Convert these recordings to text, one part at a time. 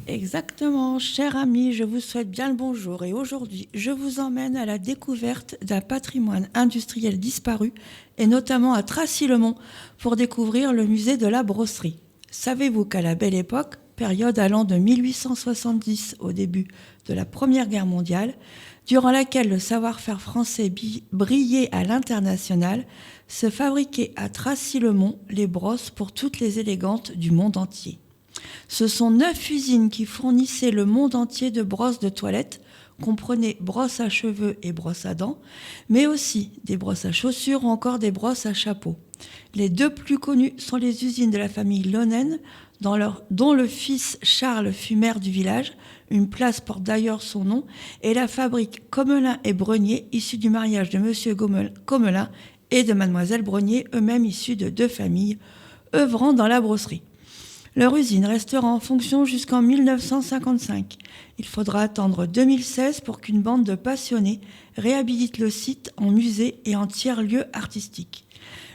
Exactement, chers amis, je vous souhaite bien le bonjour et aujourd'hui, je vous emmène à la découverte d'un patrimoine industriel disparu et notamment à Tracy-le-Mont pour découvrir le musée de la brosserie. Savez-vous qu'à la Belle Époque, période allant de 1870 au début de la Première Guerre mondiale, durant laquelle le savoir-faire français brillait à l'international, se fabriquaient à Tracy-le-Mont les brosses pour toutes les élégantes du monde entier. Ce sont 9 usines qui fournissaient le monde entier de brosses de toilette, comprenez brosses à cheveux et brosses à dents, mais aussi des brosses à chaussures ou encore des brosses à chapeau. Les deux plus connues sont les usines de la famille Lonen, dont le fils Charles fut maire du village, une place porte d'ailleurs son nom, et la fabrique Commelin et Brenier, issue du mariage de monsieur Commelin et de mademoiselle Brenier, eux-mêmes issus de 2 familles, œuvrant dans la brosserie. Leur usine restera en fonction jusqu'en 1955. Il faudra attendre 2016 pour qu'une bande de passionnés réhabilite le site en musée et en tiers-lieu artistique.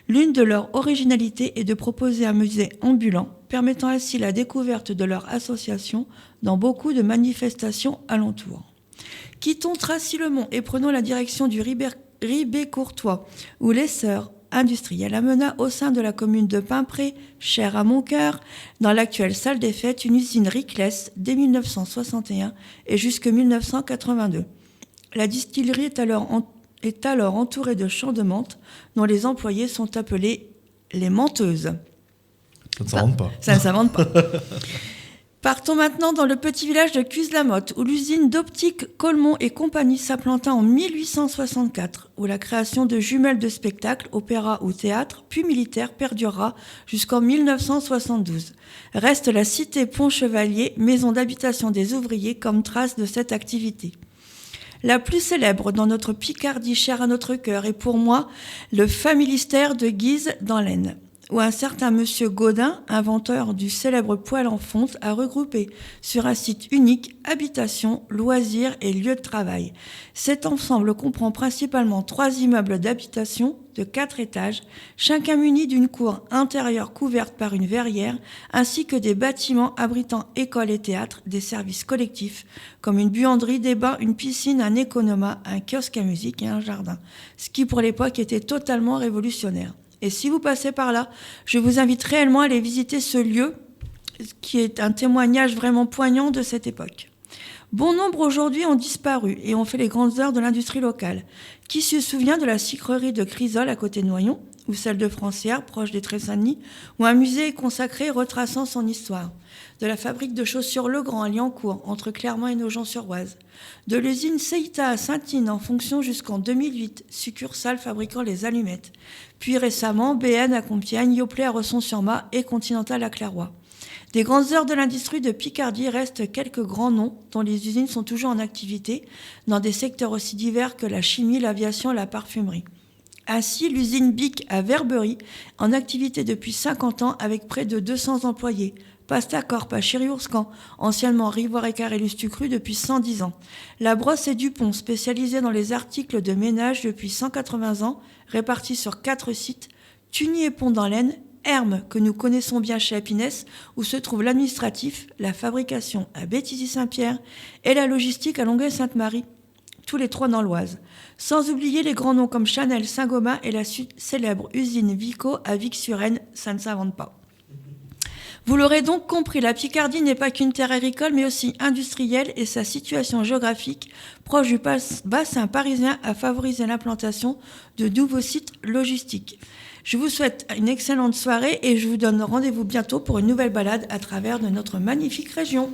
L'une de leurs originalités est de proposer un musée ambulant, permettant ainsi la découverte de leur association dans beaucoup de manifestations alentours. Quittons Tracy-le-Mont et prenons la direction du Ribé-Courtois, où les sœurs industrielles amena au sein de la commune de Pimpré, chère à mon cœur, dans l'actuelle salle des fêtes, une usine Riclès dès 1961 et jusque 1982. La distillerie est alors entourée de champs de menthe dont les employés sont appelés les menteuses. Ça ne s'invente pas. Ça ne s'invente pas. Partons maintenant dans le petit village de Cuise-la-Motte, où l'usine d'optique Colmont et compagnie s'implanta en 1864, où la création de jumelles de spectacles, opéra ou théâtre, puis militaire, perdurera jusqu'en 1972. Reste la cité Pont-Chevalier, maison d'habitation des ouvriers, comme trace de cette activité. La plus célèbre dans notre Picardie chère à notre cœur est pour moi le familistère de Guise dans l'Aisne, où un certain monsieur Gaudin, inventeur du célèbre poêle en fonte, a regroupé sur un site unique habitation, loisirs et lieux de travail. Cet ensemble comprend principalement 3 immeubles d'habitation de 4 étages, chacun muni d'une cour intérieure couverte par une verrière, ainsi que des bâtiments abritant écoles et théâtres, des services collectifs, comme une buanderie, des bains, une piscine, un économa, un kiosque à musique et un jardin, ce qui pour l'époque était totalement révolutionnaire. Et si vous passez par là, je vous invite réellement à aller visiter ce lieu qui est un témoignage vraiment poignant de cette époque. Bon nombre aujourd'hui ont disparu et ont fait les grandes heures de l'industrie locale. Qui se souvient de la sucrerie de Crisol à côté de Noyon, ou celle de Francières, proche des Trés-Saint-Denis, où un musée est consacré retraçant son histoire, de la fabrique de chaussures Legrand à Liancourt, entre Clermont et Nogent-sur-Oise, de l'usine Seita à Saint-Ine en fonction jusqu'en 2008, succursale fabriquant les allumettes, puis récemment BN à Compiègne, Yoplait à Resson-sur-Mat et Continental à Clairoy. Des grandes heures de l'industrie de Picardie restent quelques grands noms dont les usines sont toujours en activité dans des secteurs aussi divers que la chimie, l'aviation et la parfumerie. Ainsi, l'usine Bic à Verberie, en activité depuis 50 ans avec près de 200 employés. Pastacorp à Chiri-Ourscan, anciennement Rivoire et Carélus Tucru depuis 110 ans. La Brosse et Dupont, spécialisée dans les articles de ménage depuis 180 ans, répartis sur 4 sites, Tuny et Pont dans l'Aisne, Hermes, que nous connaissons bien chez Épinès, où se trouve l'administratif, la fabrication à Béthisy-Saint-Pierre et la logistique à Longueuil-Sainte-Marie, tous les 3 dans l'Oise. Sans oublier les grands noms comme Chanel, Saint-Gobain et la célèbre usine Vico à Vic-sur-Aisne, ça ne s'invente pas. Vous l'aurez donc compris, la Picardie n'est pas qu'une terre agricole, mais aussi industrielle, et sa situation géographique, proche du bassin parisien, a favorisé l'implantation de nouveaux sites logistiques. Je vous souhaite une excellente soirée et je vous donne rendez-vous bientôt pour une nouvelle balade à travers de notre magnifique région.